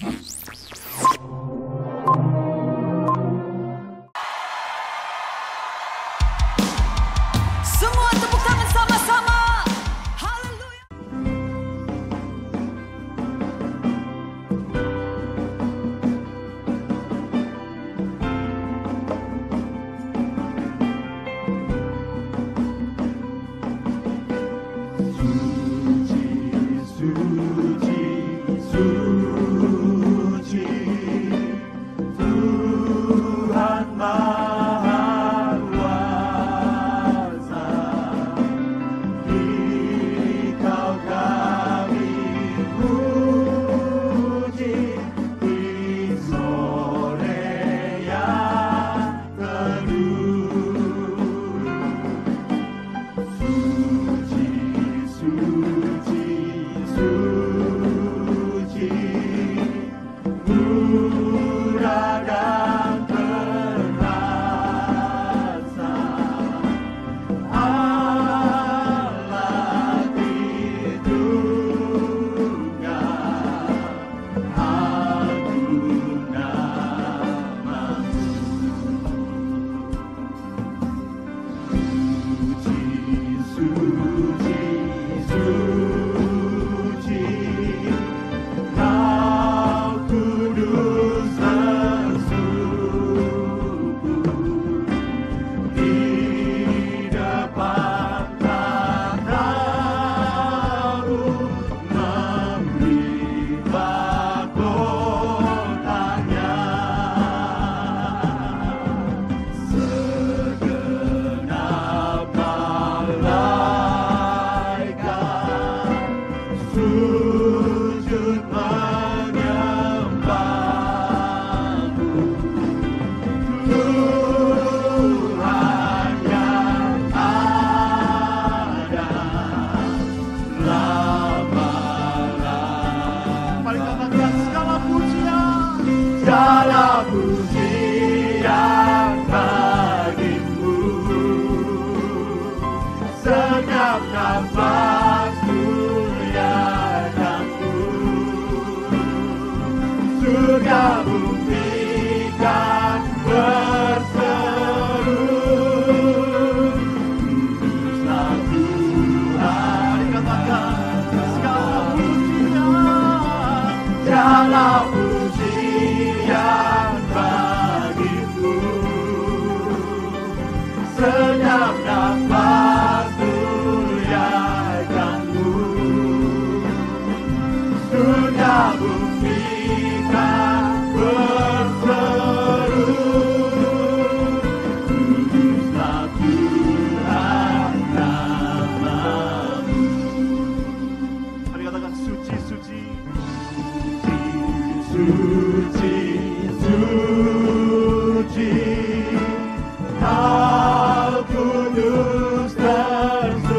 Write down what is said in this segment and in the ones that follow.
Semua tepuk tangan sama-sama. Haleluya. Segala pujian bagimu, setiap nafas muliakanmu. Surga bumi kan berseru, kuduslah Tuhan. Katakan segala pujian, segala pujian bagimu, setiap nafas muliakanmu. Surga bumi kan berseru, kuduslah Tuhan namamu. Mari katakan suci, suci, suci, suci, Kau kudus tersungguh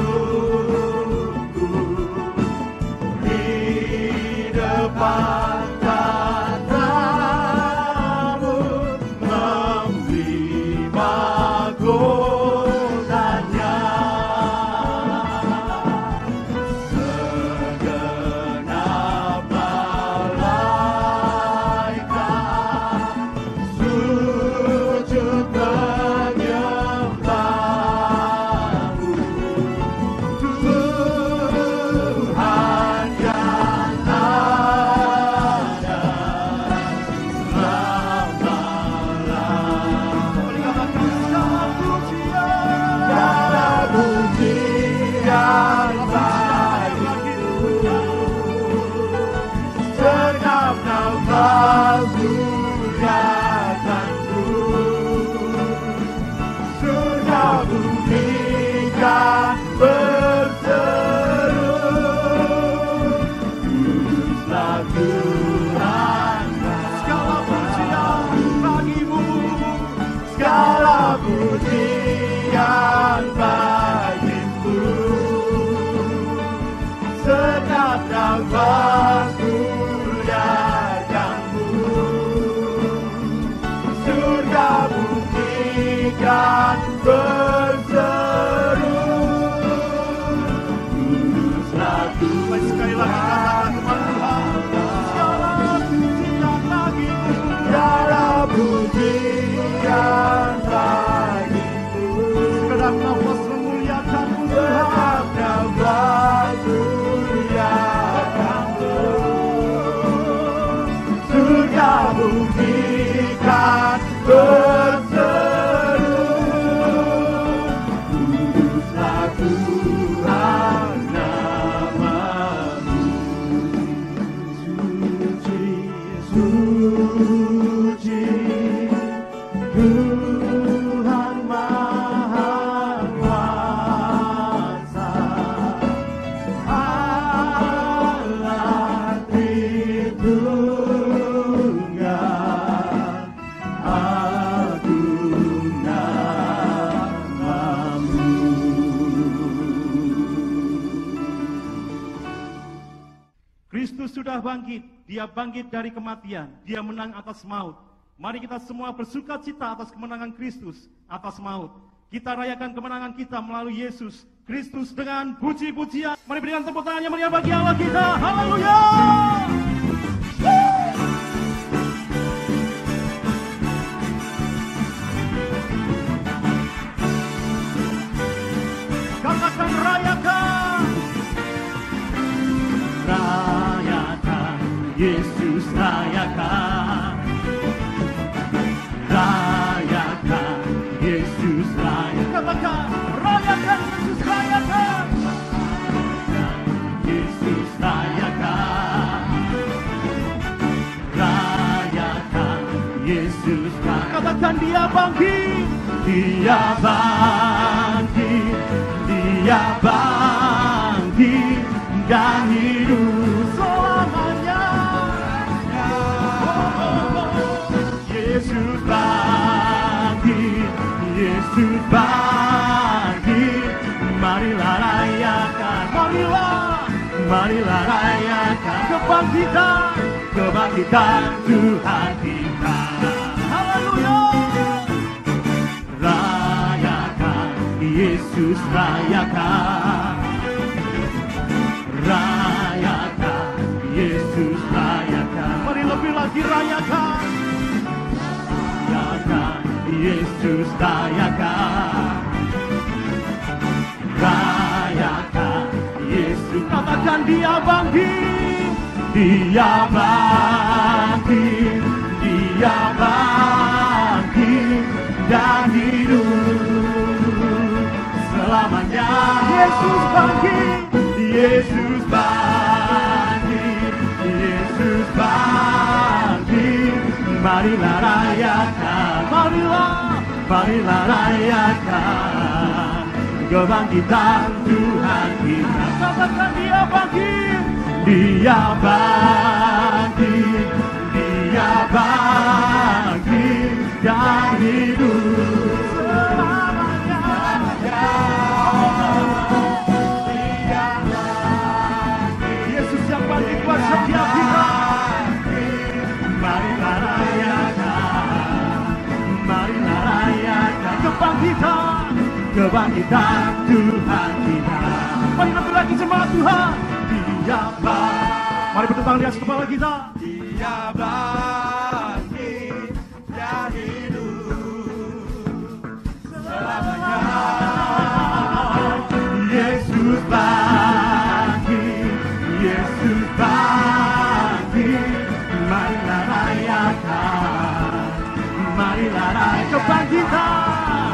di depan tatamu, memberi mahkotanya. Segenap malaikat sujud menyembahmu, Tuhan yang ada segala pujian bagimu, segenap nafas muliakanmu. Surga bumi kan berseru, kuduslah Tuhan. Segala pujian bagimu, segala pujian bagimu, setiap nafas muliakanmu. Surga bumi kan berseru, kuduslah Tuhan. Sekali lagi katakan Tuhan, segala pujian buktikan berseru, kuduslah Tuhan namamu. Suci, suci, Tuhan Maha Kuasa, Allah Tritunggal, agung namamu. Kristus sudah bangkit, dia bangkit dari kematian, dia menang atas maut. Mari kita semua bersuka cita atas kemenangan Kristus atas maut. Kita rayakan kemenangan kita melalui Yesus Kristus dengan puji-pujian. Mari berikan tepuk tangan yang meriah bagi Allah kita. Haleluya! Katakan rayakan. Rayakan, Yesus rayakan. Rayakan, Yesus rayakan. Katakan, rayakan, Yesus rayakan. Yesus rayakan. Rayakan, Yesus rayakan. Katakan dia bangkit. Dia bangkit. Dia bangkit dan hidup selamanya. Yesus bangkit, Yesus bangkit. Marilah rayakan, marilah rayakan kebangkitan, kebangkitan Tuhan kita. Haleluya! Rayakan, Yesus rayakan. Rayakan, Yesus rayakan. Mari lebih lagi rayakan. Rayakan, Yesus rayakan. Rayakan, Yesus. Katakan dia bangkit. Dia bangkit. Dia bangkit dan hidup selamanya. Yesus bangkit. Yesus bangkit, Yesus bangkit. Marilah rayakan, marilah rayakan kebangkitan Tuhan kita. Katakan dia bangkit, dia bangkit, dia bangkit dan hidup selamanya. Buat setiap kita, marilah rayakan kebangkitan, kebangkitan Tuhan kita. Mari lebih lagi semangat Tuhan. Dia bangkit. Mari bertepuk tangan di atas kepala kita. Dia bangkit dan hidup selamanya. Yesus bangkit, Yesus bangkit. Marilah rayakan, marilah rayakan kebangkitan,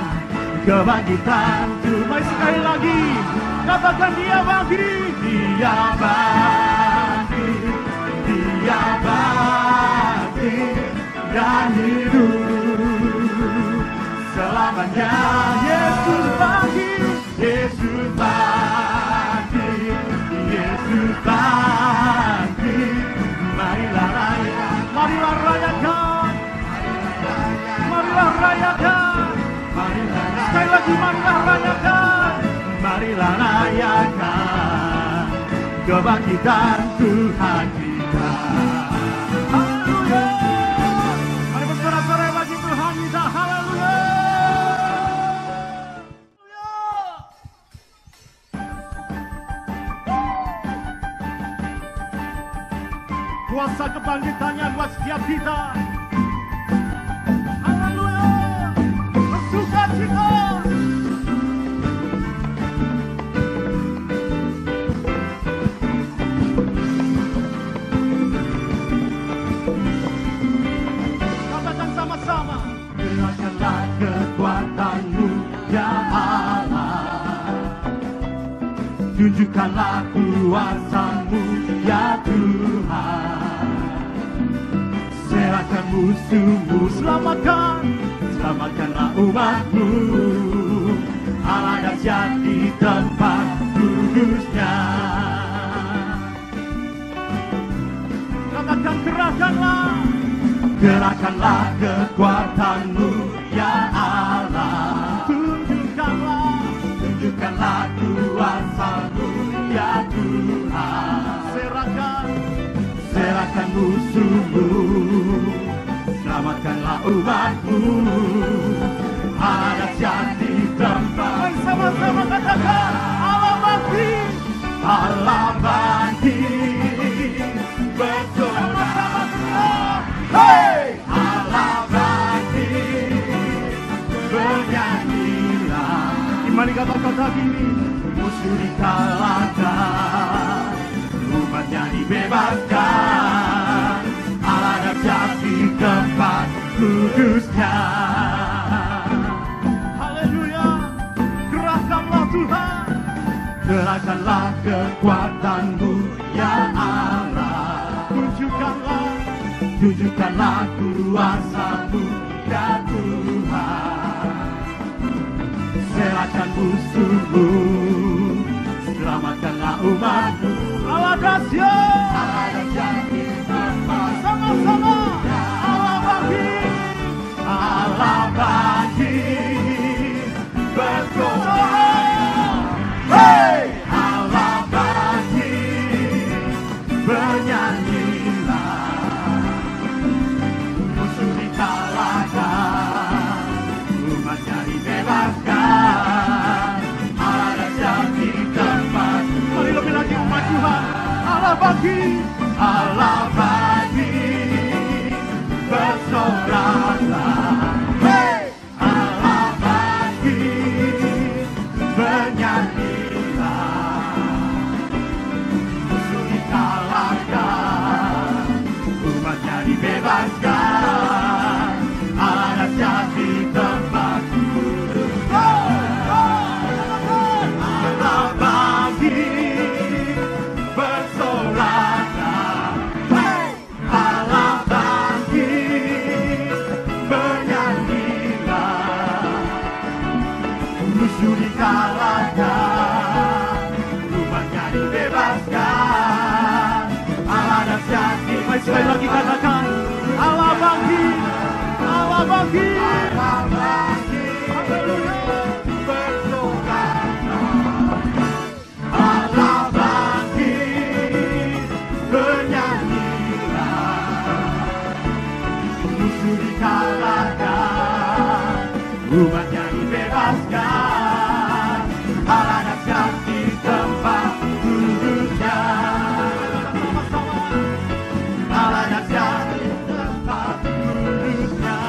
kebangkitan Tuhan. Mari sekali lagi katakan dia bangkit, dia bangkit, dia bangkit dan hidup selamanya. Yesus bangkit, Yesus bangkit, Yesus bangkit. Marilah rayakan, marilah rayakan, marilah rayakan, marilah rayakan. Sekali lagi marilah rayakan, marilah rayakan kebangkitan Tuhan kita. Haleluya. Mari bersorak-sorai bagi Tuhan kita. Haleluya. Kuasa kebangkitannya buat setiap kita. Haleluya. Bersuka cita. kuasa-Mu ya Tuhan. Serahkan musuh-Mu, selamatkanlah umat-Mu. Allah dahsyat di tempat kudus-Nya. Katakan gerahkanlah kekuatan-Mu ya Allah. Tunjukkanlah kuasa-Mu ya Tuhan. Serahkan musuh-Mu, selamatkanlah umat-Mu. Allah dahsyat di tempat. Sama-sama katakan Allah bangkit, Allah bangkit, bersorak. Hey! Allah bangkit, bernyanyilah. Mari kata-kata gini, musuh dikalahkan, umatnya dibebaskan. Allah dahsyat di tempat kudus-Nya. Haleluya, gerahkanlah Tuhan, gerahkanlah kekuatan-Mu ya Allah. Tunjukkanlah kuasa-Mu ya Tuhan. Serahkan musuh-Mu, selamatkanlah umat-Mu. Allah dahsyat di tempat. Sama-sama Allah bangkit, Allah bangkit, bersorak. Hey! Allah bangkit, bernyanyilah. Musuh dikalahkan, umatnya dibebaskan. Allah dahsyat di tempat. Mari lebih lagi umat Tuhan. Allah bangkit, Allah bangkit, bersoraklah. Hey! Allah bangkit, bernyanyilah. Musuh dikalahkan, umatnya dibebaskan. Allah dahsyat di tempat kudus. Allah bangkit, bersoraklah. Hey! Allah bangkit, bernyanyilah. Musuh dikalahkan, umatnya dibebaskan. Allah dahsyat di. Sekali lagi katakan, Allah bangkit, Allah bangkit, Allah bangkit. Haleluya, bersoraklah. Allah bangkit, bernyanyilah. Musuh dikalahkan, umatnya dibebaskan. Allah dahsyat di tempat kudus-Nya. Allah dahsyat di tempat kudus-Nya.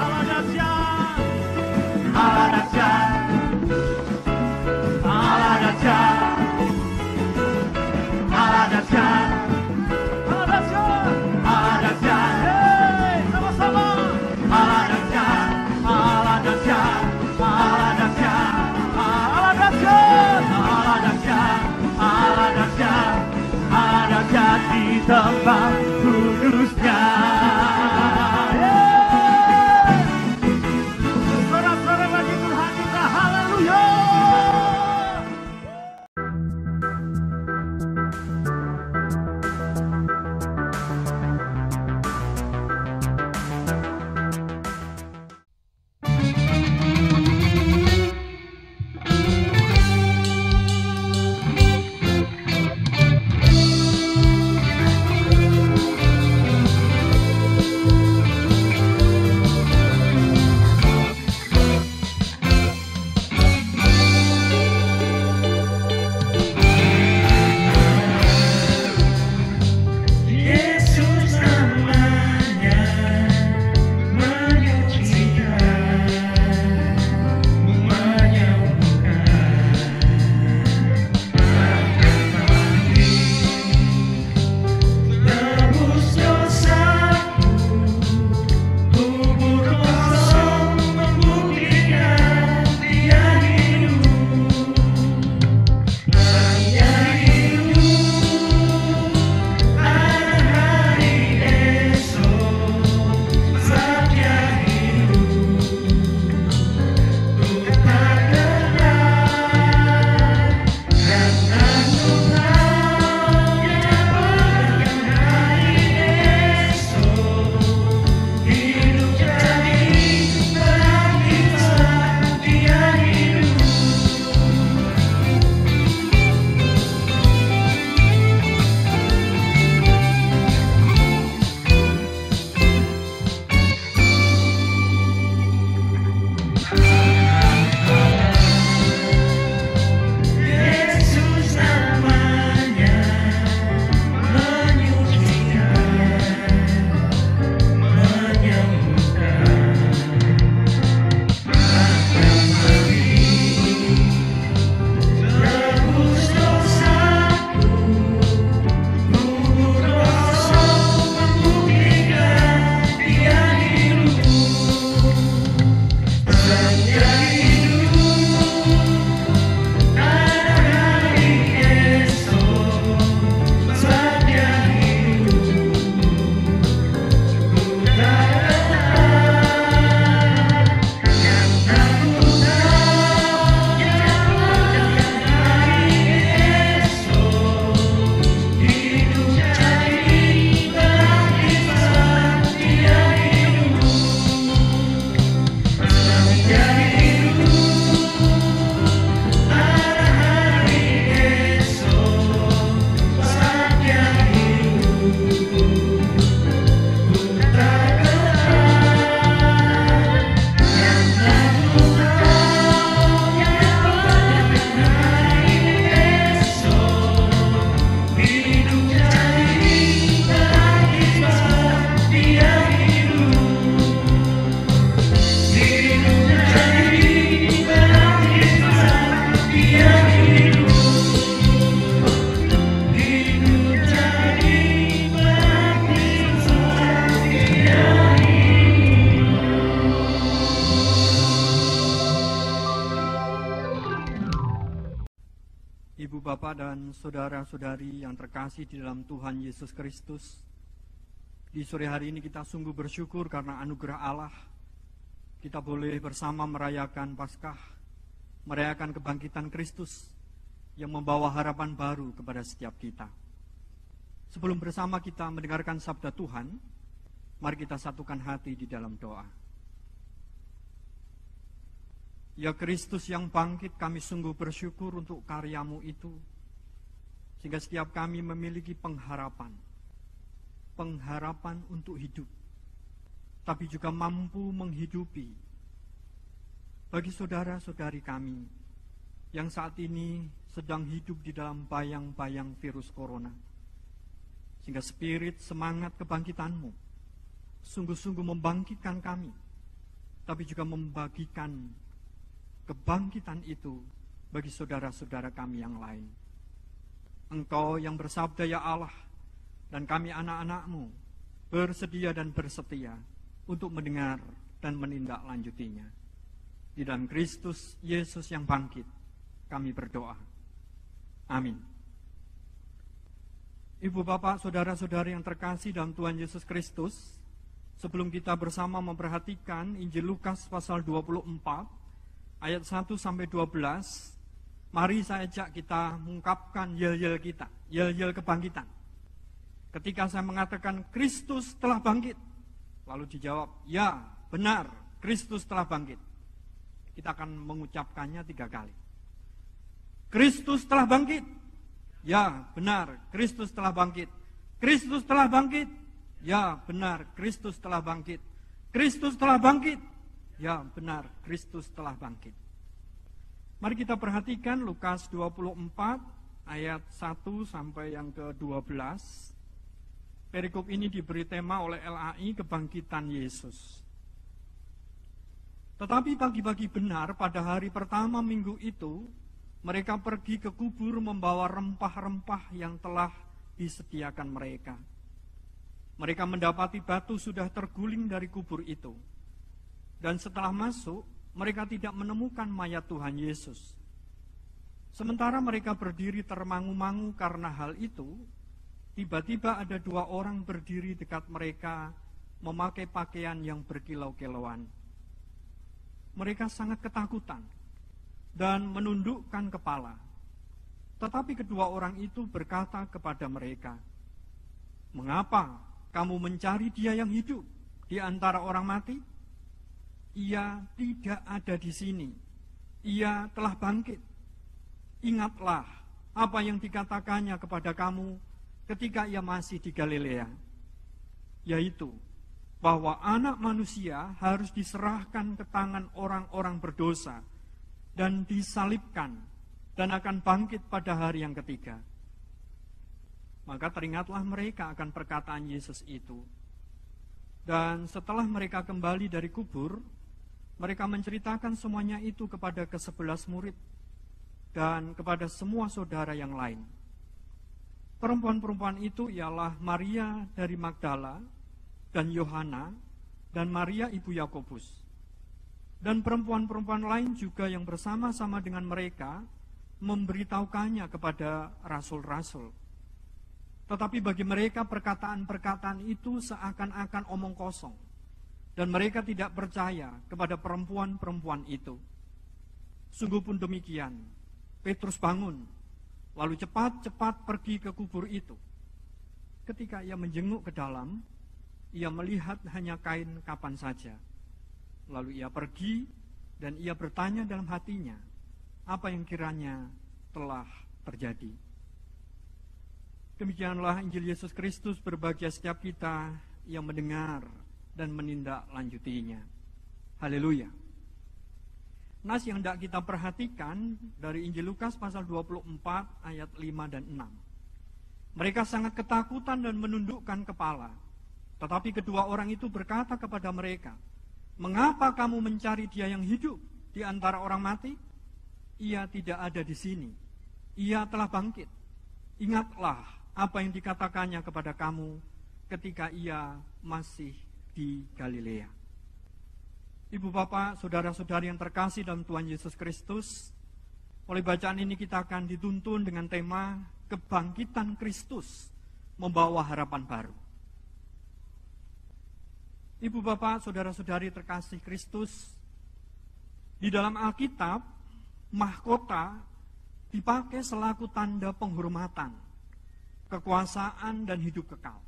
Allah dahsyat, Allah dahsyat, Allah dahsyat, Allah dahsyat, Allah dahsyat, Allah dahsyat. Hey, sama-sama. Allah dahsyat, Allah dahsyat. Bapak dan saudara-saudari yang terkasih di dalam Tuhan Yesus Kristus, di sore hari ini kita sungguh bersyukur karena anugerah Allah. Kita boleh bersama merayakan Paskah, merayakan kebangkitan Kristus yang membawa harapan baru kepada setiap kita. Sebelum bersama kita mendengarkan sabda Tuhan, mari kita satukan hati di dalam doa. Ya Kristus yang bangkit, kami sungguh bersyukur untuk karya-Mu itu, sehingga setiap kami memiliki pengharapan untuk hidup, tapi juga mampu menghidupi bagi saudara-saudari kami yang saat ini sedang hidup di dalam bayang-bayang virus corona, sehingga spirit semangat kebangkitan-Mu sungguh-sungguh membangkitkan kami, tapi juga membagikan kebangkitan itu bagi saudara-saudara kami yang lain. Engkau yang bersabda, ya Allah, dan kami anak-anak-Mu bersedia dan bersetia untuk mendengar dan menindaklanjutinya. Di dalam Kristus Yesus yang bangkit, kami berdoa. Amin. Ibu, Bapak, saudara-saudari yang terkasih dalam Tuhan Yesus Kristus, sebelum kita bersama memperhatikan Injil Lukas pasal 24, ayat 1-12, mari saya ajak kita mengungkapkan yel-yel kita, yel-yel kebangkitan. Ketika saya mengatakan Kristus telah bangkit, lalu dijawab, ya benar, Kristus telah bangkit. Kita akan mengucapkannya 3 kali. Kristus telah bangkit. Ya benar, Kristus telah bangkit. Kristus telah bangkit. Ya benar, Kristus telah bangkit. Kristus telah bangkit. Ya benar, Kristus telah bangkit. Mari kita perhatikan Lukas 24 ayat 1 sampai yang ke-12. Perikop ini diberi tema oleh LAI, kebangkitan Yesus. Tetapi pagi-pagi benar pada hari pertama minggu itu, mereka pergi ke kubur membawa rempah-rempah yang telah disediakan mereka. Mereka mendapati batu sudah terguling dari kubur itu. Dan setelah masuk, mereka tidak menemukan mayat Tuhan Yesus. Sementara mereka berdiri termangu-mangu karena hal itu, tiba-tiba ada 2 orang berdiri dekat mereka, memakai pakaian yang berkilau-kilauan. Mereka sangat ketakutan dan menundukkan kepala. Tetapi kedua orang itu berkata kepada mereka, "Mengapa kamu mencari Dia yang hidup di antara orang mati? Ia tidak ada di sini. Ia telah bangkit. Ingatlah apa yang dikatakannya kepada kamu ketika Ia masih di Galilea, yaitu bahwa Anak Manusia harus diserahkan ke tangan orang-orang berdosa dan disalibkan dan akan bangkit pada hari yang ketiga." Maka teringatlah mereka akan perkataan Yesus itu. Dan setelah mereka kembali dari kubur, mereka menceritakan semuanya itu kepada ke-11 murid dan kepada semua saudara yang lain. Perempuan-perempuan itu ialah Maria dari Magdala dan Yohana dan Maria ibu Yakobus. Dan perempuan-perempuan lain juga yang bersama-sama dengan mereka memberitahukannya kepada rasul-rasul. Tetapi bagi mereka perkataan-perkataan itu seakan-akan omong kosong. Dan mereka tidak percaya kepada perempuan-perempuan itu. Sungguh pun demikian, Petrus bangun, lalu cepat-cepat pergi ke kubur itu. Ketika ia menjenguk ke dalam, ia melihat hanya kain kapan saja. Lalu ia pergi dan ia bertanya dalam hatinya, apa yang kiranya telah terjadi. Demikianlah Injil Yesus Kristus, berbahagia setiap kita yang mendengar dan menindaklanjutinya. Haleluya. Nas yang hendak kita perhatikan dari Injil Lukas pasal 24 ayat 5 dan 6. Mereka sangat ketakutan dan menundukkan kepala. Tetapi kedua orang itu berkata kepada mereka, "Mengapa kamu mencari Dia yang hidup di antara orang mati? Ia tidak ada di sini. Ia telah bangkit. Ingatlah apa yang dikatakannya kepada kamu ketika Ia masih di Galilea." Ibu, Bapak, saudara-saudari yang terkasih dalam Tuhan Yesus Kristus, Oleh bacaan ini kita akan dituntun dengan tema kebangkitan Kristus membawa harapan baru. Ibu bapak, saudara-saudari terkasih Kristus, di dalam Alkitab, mahkota dipakai selaku tanda penghormatan, kekuasaan dan hidup kekal.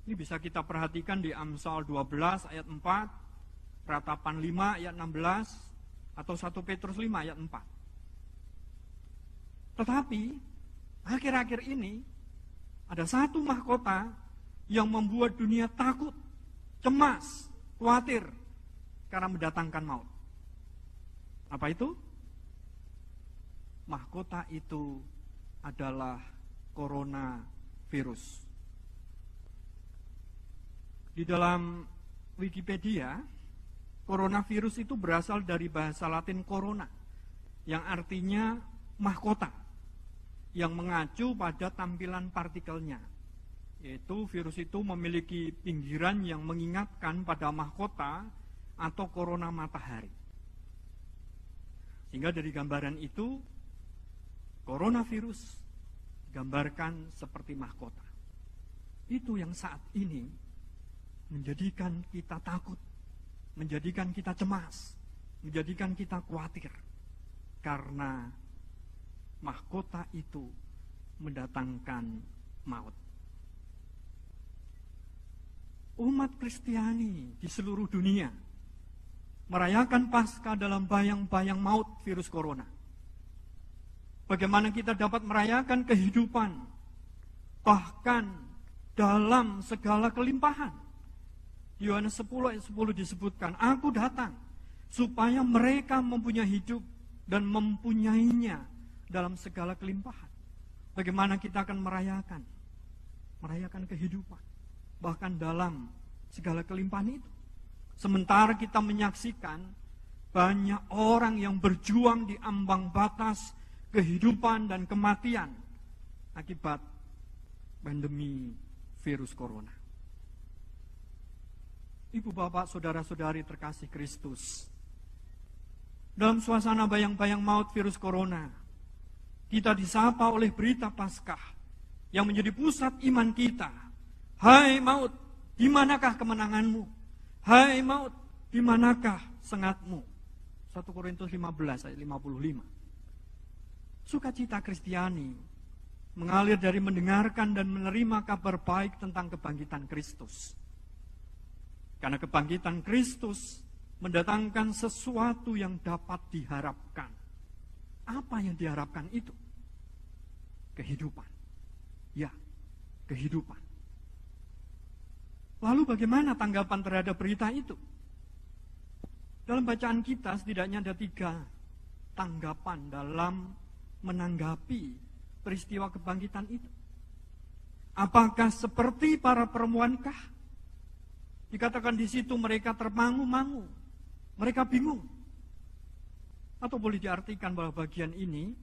Ini bisa kita perhatikan di Amsal 12 ayat 4, Ratapan 5 ayat 16, atau 1 Petrus 5 ayat 4. Tetapi, akhir-akhir ini, ada satu mahkota yang membuat dunia takut, cemas, khawatir, karena mendatangkan maut. Apa itu? Mahkota itu adalah coronavirus. Di dalam Wikipedia, coronavirus itu berasal dari bahasa Latin corona, yang artinya mahkota, yang mengacu pada tampilan partikelnya. Yaitu virus itu memiliki pinggiran yang mengingatkan pada mahkota atau corona matahari. Sehingga dari gambaran itu, coronavirus digambarkan seperti mahkota. Itu yang saat ini menjadikan kita takut, menjadikan kita cemas, menjadikan kita khawatir. Karena mahkota itu mendatangkan maut. Umat Kristiani di seluruh dunia merayakan Paskah dalam bayang-bayang maut virus corona. Bagaimana kita dapat merayakan kehidupan, bahkan dalam segala kelimpahan. Yohanes 10 ayat 10 disebutkan, "Aku datang supaya mereka mempunyai hidup dan mempunyainya dalam segala kelimpahan." Bagaimana kita akan merayakan kehidupan, bahkan dalam segala kelimpahan itu. Sementara kita menyaksikan banyak orang yang berjuang di ambang batas kehidupan dan kematian akibat pandemi virus corona. Ibu bapak, saudara-saudari terkasih Kristus, dalam suasana bayang-bayang maut virus corona, kita disapa oleh berita Paskah yang menjadi pusat iman kita. Hai maut, di manakah kemenanganmu? Hai maut, di manakah sengatmu? 1 Korintus 15 ayat 55. Sukacita Kristiani mengalir dari mendengarkan dan menerima kabar baik tentang kebangkitan Kristus. Karena kebangkitan Kristus mendatangkan sesuatu yang dapat diharapkan. Apa yang diharapkan itu? Kehidupan. Ya, kehidupan. Lalu bagaimana tanggapan terhadap berita itu? Dalam bacaan kita setidaknya ada 3 tanggapan dalam menanggapi peristiwa kebangkitan itu. Apakah seperti para perempuankah? Dikatakan di situ mereka termangu-mangu, mereka bingung. Atau boleh diartikan bahwa bagian ini,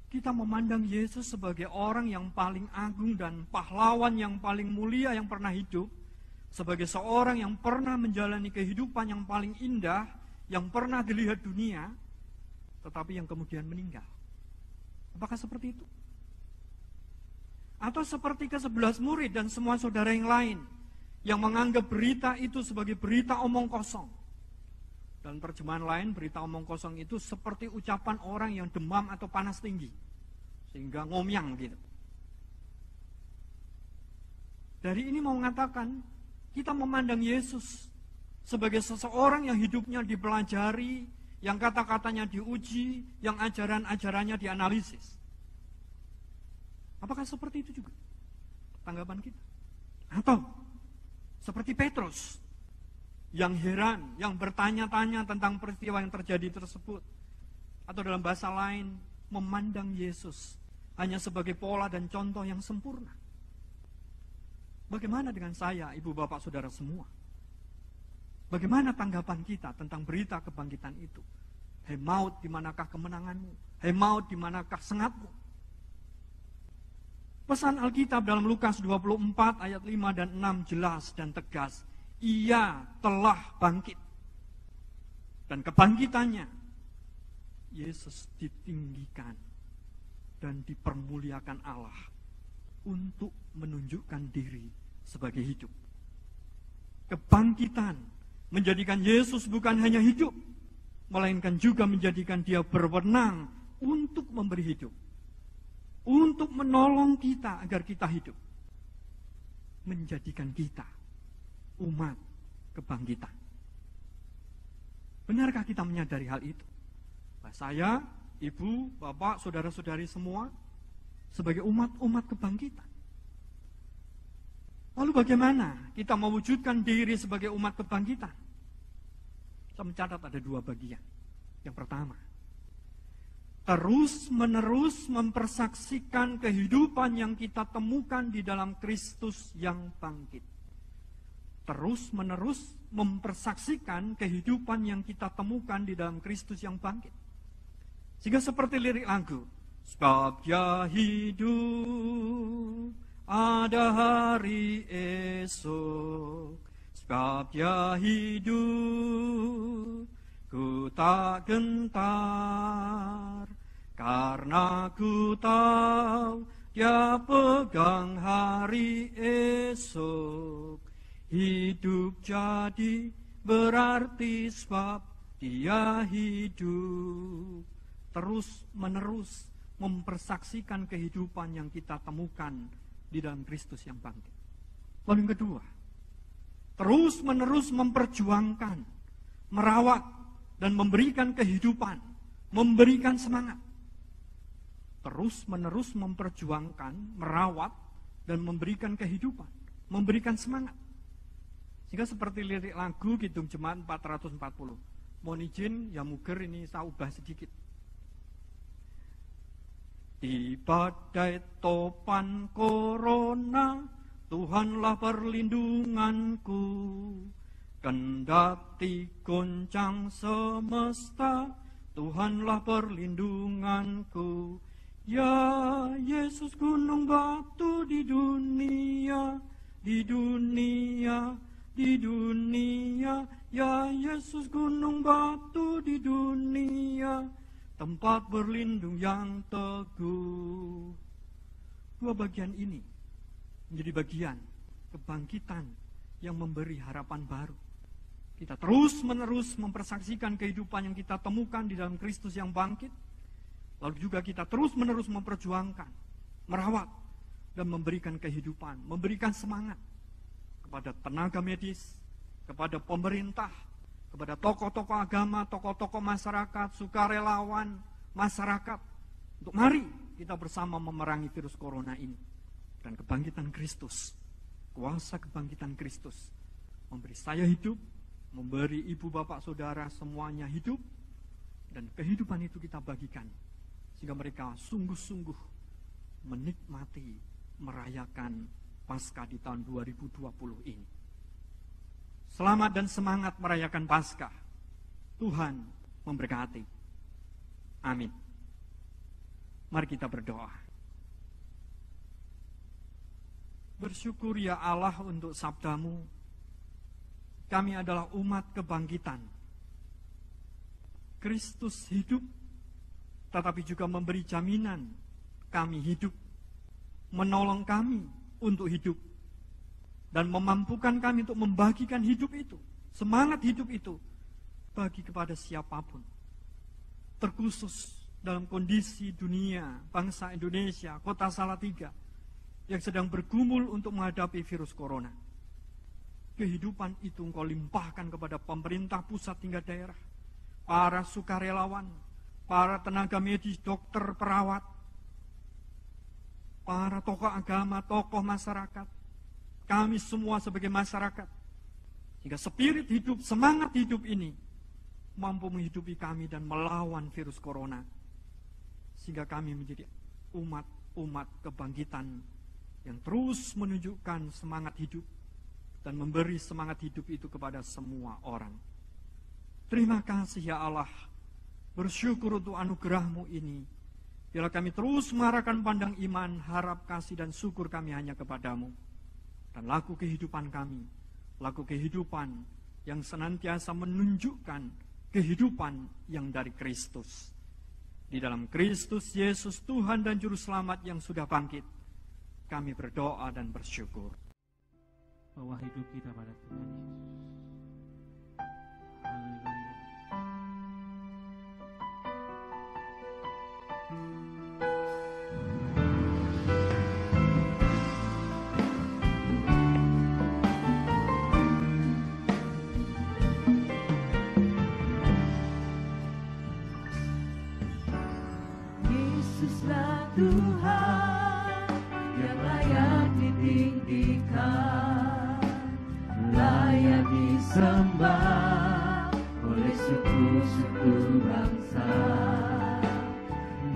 kita memandang Yesus sebagai orang yang paling agung dan pahlawan yang paling mulia yang pernah hidup, sebagai seorang yang pernah menjalani kehidupan yang paling indah, yang pernah dilihat dunia, tetapi yang kemudian meninggal. Apakah seperti itu? Atau seperti ke-11 murid dan semua saudara yang lain, yang menganggap berita itu sebagai berita omong kosong. Dalam terjemahan lain, berita omong kosong itu seperti ucapan orang yang demam atau panas tinggi, sehingga ngomyang gitu. Dari ini mau mengatakan, kita memandang Yesus sebagai seseorang yang hidupnya dipelajari, yang kata-katanya diuji, yang ajaran-ajarannya dianalisis. Apakah seperti itu juga tanggapan kita? Atau seperti Petrus yang heran, yang bertanya-tanya tentang peristiwa yang terjadi tersebut. Atau dalam bahasa lain, memandang Yesus hanya sebagai pola dan contoh yang sempurna. Bagaimana dengan saya, ibu bapak saudara semua? Bagaimana tanggapan kita tentang berita kebangkitan itu? Hai maut, di manakah kemenanganmu? Hai maut, di manakah sengatmu? Pesan Alkitab dalam Lukas 24 ayat 5 dan 6 jelas dan tegas. Ia telah bangkit. Dan kebangkitannya Yesus ditinggikan dan dipermuliakan Allah untuk menunjukkan diri sebagai hidup. Kebangkitan menjadikan Yesus bukan hanya hidup, melainkan juga menjadikan dia berwenang untuk memberi hidup, untuk menolong kita agar kita hidup, menjadikan kita umat kebangkitan. Benarkah kita menyadari hal itu? Bah, saya, ibu, bapak, saudara-saudari semua sebagai umat kebangkitan. Lalu bagaimana kita mewujudkan diri sebagai umat kebangkitan? Saya mencatat ada 2 bagian. Yang pertama, terus-menerus mempersaksikan kehidupan yang kita temukan di dalam Kristus yang bangkit. Terus-menerus mempersaksikan kehidupan yang kita temukan di dalam Kristus yang bangkit. Sehingga seperti lirik lagu, sebab dia hidup, ada hari esok, sebab dia hidup, ku tak gentar, karena ku tahu dia pegang hari esok. Hidup jadi berarti sebab dia hidup. Terus menerus mempersaksikan kehidupan yang kita temukan di dalam Kristus yang bangkit. Lalu yang kedua, terus menerus memperjuangkan, merawat dan memberikan kehidupan, memberikan semangat. Terus menerus memperjuangkan, merawat dan memberikan kehidupan, memberikan semangat. Sehingga seperti lirik lagu Kidung Jemaat 440. Mohon izin, ya muger ini saya ubah sedikit. Di badai topan corona, Tuhanlah perlindunganku. Kendati goncang semesta, Tuhanlah perlindunganku. Ya Yesus gunung batu di dunia, di dunia, di dunia. Ya Yesus gunung batu di dunia, tempat berlindung yang teguh. 2 bagian ini menjadi bagian kebangkitan yang memberi harapan baru. Kita terus menerus mempersaksikan kehidupan yang kita temukan di dalam Kristus yang bangkit. Lalu juga kita terus menerus memperjuangkan, merawat, dan memberikan kehidupan, memberikan semangat kepada tenaga medis, kepada pemerintah, kepada tokoh-tokoh agama, tokoh-tokoh masyarakat, sukarelawan masyarakat, untuk mari kita bersama memerangi virus corona ini. Dan kebangkitan Kristus, kuasa kebangkitan Kristus, memberi saya hidup, memberi ibu bapak saudara semuanya hidup, dan kehidupan itu kita bagikan, sehingga mereka sungguh-sungguh menikmati, merayakan Paskah di tahun 2020 ini. Selamat dan semangat merayakan Paskah. Tuhan memberkati. Amin. Mari kita berdoa. Bersyukur ya Allah untuk sabdamu. Kami adalah umat kebangkitan. Kristus hidup, tetapi juga memberi jaminan kami hidup, menolong kami untuk hidup, dan memampukan kami untuk membagikan hidup itu, semangat hidup itu, bagi kepada siapapun. Terkhusus dalam kondisi dunia, bangsa Indonesia, kota Salatiga, yang sedang bergumul untuk menghadapi virus corona. Kehidupan itu Engkau limpahkan kepada pemerintah pusat hingga daerah, para sukarelawan, para tenaga medis, dokter, perawat, para tokoh agama, tokoh masyarakat, kami semua sebagai masyarakat, hingga spirit hidup, semangat hidup ini mampu menghidupi kami dan melawan virus corona, sehingga kami menjadi umat kebangkitan yang terus menunjukkan semangat hidup dan memberi semangat hidup itu kepada semua orang. Terima kasih ya Allah, bersyukur untuk anugerah-Mu ini. Biarlah kami terus mengarahkan pandang iman, harap, kasih, dan syukur kami hanya kepadamu. Dan laku kehidupan kami, laku kehidupan yang senantiasa menunjukkan kehidupan yang dari Kristus. Di dalam Kristus Yesus Tuhan dan Juru Selamat yang sudah bangkit, kami berdoa dan bersyukur. Bahwa hidup kita pada Tuhan Yesus. Haleluya. Yesuslah Tuhan yang layak ditinggikan, layak disembah oleh suku-suku bangsa.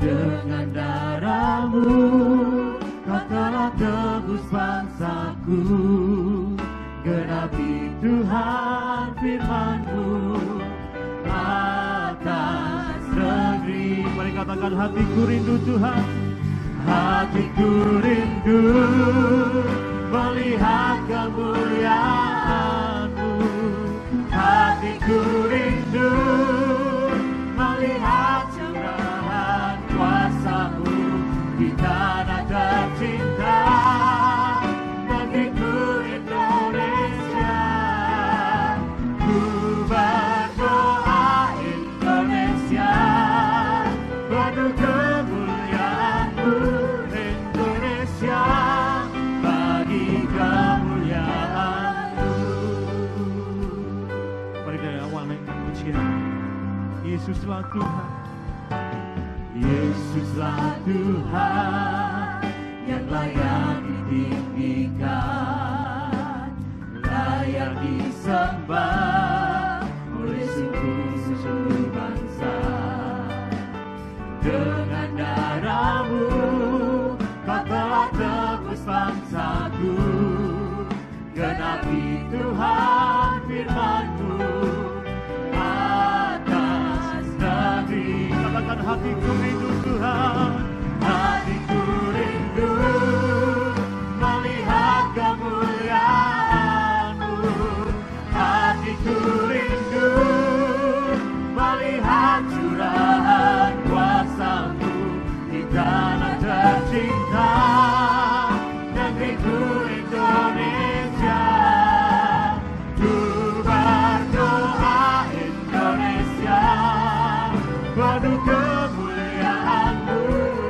Dengan darah-Mu Kau telah tebus bangsaku, genapi Tuhan firman-Mu atas negeri. Mari katakan, hatiku rindu Tuhan. Hatiku rindu melihat kemuliaan-Mu. Hatiku rindu melihat curahan kuasa-Mu di tanah tercinta, negeriku Indonesia. Ku berdoa Indonesia penuh kemuliaan-Mu, Indonesia bagi kemuliaan-Mu. Mari dari awal naik pujian. Yesuslah Tuhan. Yesuslah Tuhan yang layak ditinggikan, layak disembah oleh suku-suku bangsa. Dengan darah-Mu Kau telah tebus bangsaku, genapi Tuhan firman-Mu atas negeri. Katakan, hatiku rindu Tuhan. Hatiku rindu melihat kemuliaan-Mu. Hatiku rindu melihat curahan kuasa-Mu di tanah tercinta, negeriku Indonesia. Ku berdoa Indonesia penuh kemuliaan-Mu,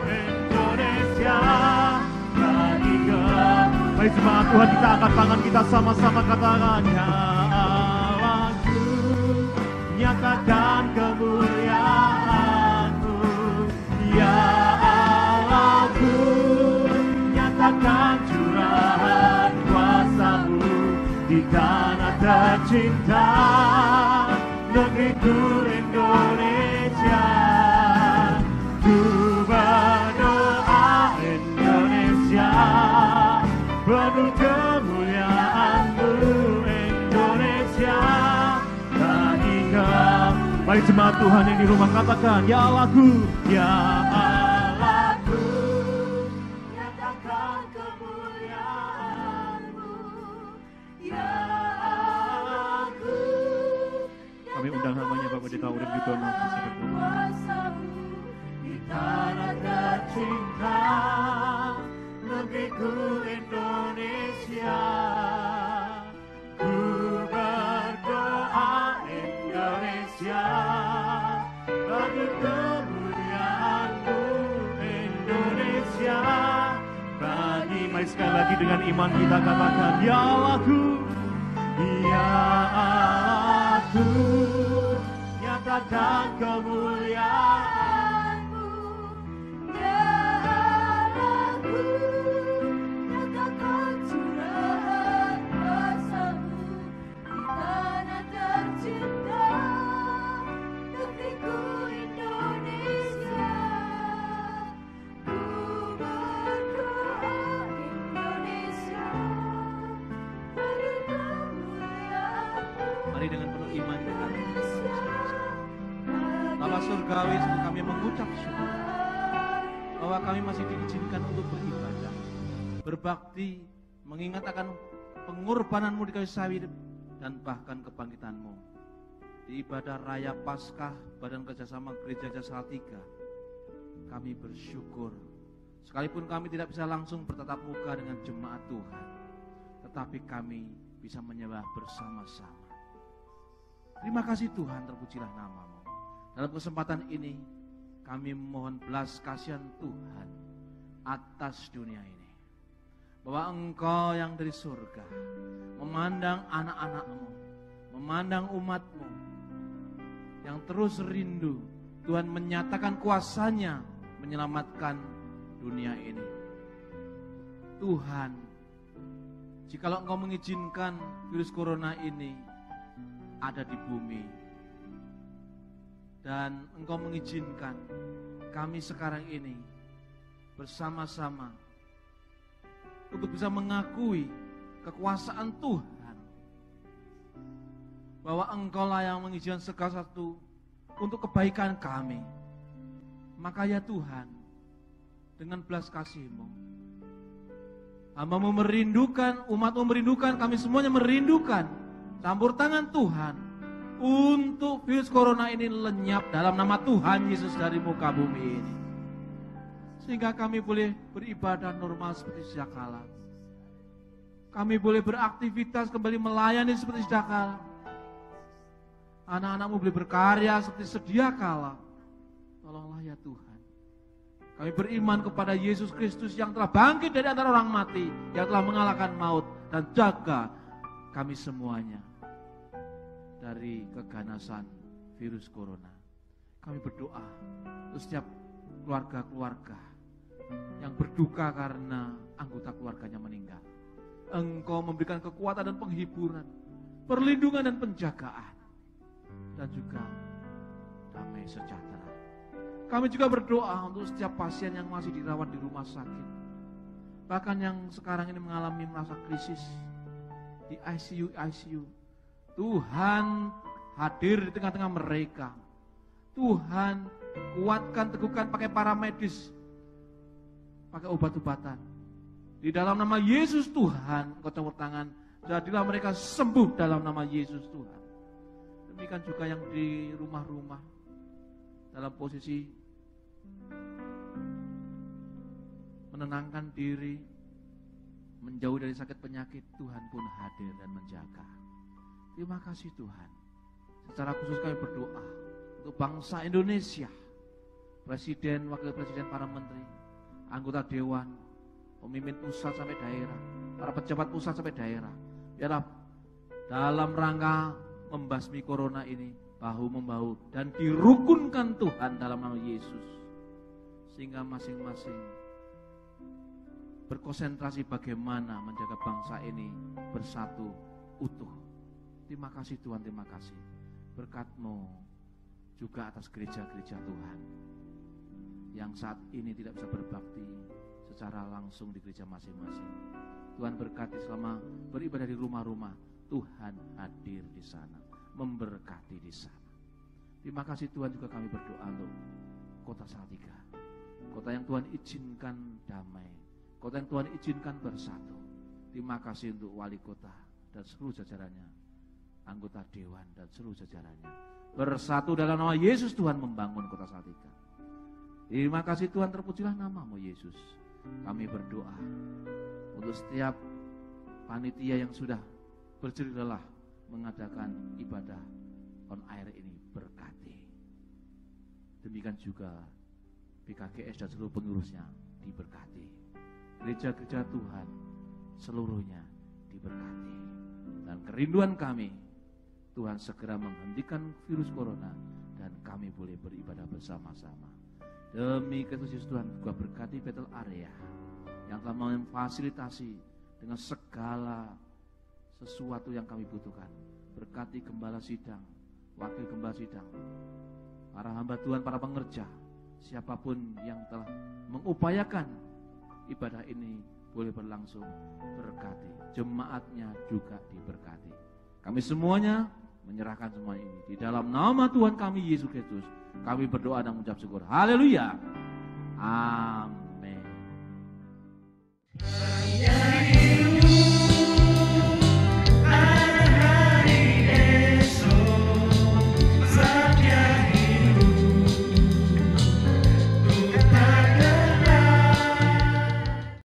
Indonesia bagi kemuliaan. Baik jemaat Tuhan, kita angkat tangan kita sama-sama katakan, ya Allahku, nyatakan kemuliaan-Mu. Ya Allahku, nyatakan curahan kuasa-Mu di tanah tercinta, negeriku Indonesia. Ku berdoa Indonesia penuh kemuliaan-Mu, Indonesia bagi kemuliaan. Baik jemaat Tuhan yang di rumah katakan, ya Allahku, ya Allahku, Nyatakan kemuliaan-Mu, ya Allahku. Kami undang namanya Bapak Pendeta Urip Yudono Kuasa-Mu di tanah tercinta, negeriku Indonesia. Ku berdoa Indonesia bagi kemuliaan-Mu, Indonesia bagi. Mari sekali lagi dengan iman kita katakan, ya Allahku, Ya Allahku, nyatakan kemuliaan-Mu. Ya Allahku, nyatakan curahan kuasa-Mu di tanah tercinta, negeriku Indonesia. Ku berdoa Indonesia bagi kemuliaan-Mu. mari dengan penuh iman kita. Bapa surgawi, kami mengucap syukur bahwa kami masih diizinkan untuk beribadah, berbakti, mengingat akan pengorbanan-Mu di kayu salib dan bahkan kebangkitan-Mu. Di ibadah raya Paskah Badan Kerjasama Gereja Salatiga, kami bersyukur. Sekalipun kami tidak bisa langsung bertatap muka dengan jemaat Tuhan, tetapi kami bisa menyembah bersama-sama. Terima kasih Tuhan, terpujilah nama-Mu. Dalam kesempatan ini, kami mohon belas kasihan Tuhan atas dunia ini. Bahwa Engkau yang dari surga memandang anak-anak-Mu, memandang umat-Mu yang terus rindu Tuhan menyatakan kuasa-Nya menyelamatkan dunia ini. Tuhan, jikalau Engkau mengizinkan virus corona ini ada di bumi, dan Engkau mengizinkan kami sekarang ini bersama-sama untuk bisa mengakui kekuasaan Tuhan, bahwa Engkau lah yang mengizinkan segala sesuatu untuk kebaikan kami. Maka ya Tuhan, dengan belas kasih-Mu, hamba-Mu merindukan, umat-Mu merindukan, kami semuanya merindukan campur tangan Tuhan untuk virus corona ini lenyap dalam nama Tuhan Yesus dari muka bumi ini. Sehingga kami boleh beribadah normal seperti sedia kala. Kami boleh beraktivitas kembali melayani seperti sedia kala. Anak-anak-Mu boleh berkarya seperti sedia kala. Tolonglah ya Tuhan. Kami beriman kepada Yesus Kristus yang telah bangkit dari antara orang mati, yang telah mengalahkan maut, dan jaga kami semuanya dari keganasan virus corona. Kami berdoa untuk setiap keluarga-keluarga yang berduka karena anggota keluarganya meninggal. Engkau memberikan kekuatan dan penghiburan, perlindungan dan penjagaan, dan juga damai sejahtera. Kami juga berdoa untuk setiap pasien yang masih dirawat di rumah sakit, bahkan yang sekarang ini mengalami merasa krisis di ICU. Tuhan hadir di tengah-tengah mereka. Tuhan kuatkan, teguhkan pakai para medis, pakai obat-obatan. Di dalam nama Yesus Tuhan, Engkau campur tangan, jadilah mereka sembuh dalam nama Yesus Tuhan. Demikian juga yang di rumah-rumah dalam posisi menenangkan diri, menjauh dari sakit penyakit, Tuhan pun hadir dan menjaga. Terima kasih Tuhan. Secara khusus kami berdoa untuk bangsa Indonesia, Presiden, Wakil Presiden, para menteri, anggota Dewan, pemimpin pusat sampai daerah, para pejabat pusat sampai daerah. Biarlah dalam rangka membasmi corona ini bahu-membahu dan dirukunkan Tuhan dalam nama Yesus, sehingga masing-masing berkonsentrasi bagaimana menjaga bangsa ini bersatu utuh. Terima kasih Tuhan, terima kasih. Berkat-Mu juga atas gereja-gereja Tuhan yang saat ini tidak bisa berbakti secara langsung di gereja masing-masing. Tuhan berkati selama beribadah di rumah-rumah, Tuhan hadir di sana, memberkati di sana. Terima kasih Tuhan, juga kami berdoa untuk kota Salatiga, kota yang Tuhan izinkan damai, kota yang Tuhan izinkan bersatu. Terima kasih untuk wali kota dan seluruh jajarannya, anggota dewan dan seluruh jajarannya, bersatu dalam nama Yesus Tuhan membangun kota Salatiga. Terima kasih Tuhan, terpujilah nama-Mu Yesus. Kami berdoa untuk setiap panitia yang sudah berjerih lelah mengadakan ibadah on air ini, berkati. Demikian juga PKGS dan seluruh pengurusnya diberkati. Gereja-gereja Tuhan seluruhnya diberkati. Dan kerinduan kami, Tuhan segera menghentikan virus corona dan kami boleh beribadah bersama-sama. Demi Kristus Yesus Tuhan juga berkati Betel Area yang telah memfasilitasi dengan segala sesuatu yang kami butuhkan. Berkati gembala sidang, wakil gembala sidang, para hamba Tuhan, para pengerja, siapapun yang telah mengupayakan ibadah ini boleh berlangsung, berkati. Jemaatnya juga diberkati. Kami semuanya menyerahkan semua ini di dalam nama Tuhan kami Yesus Kristus. Kami berdoa dan mengucap syukur. Haleluya. Amin.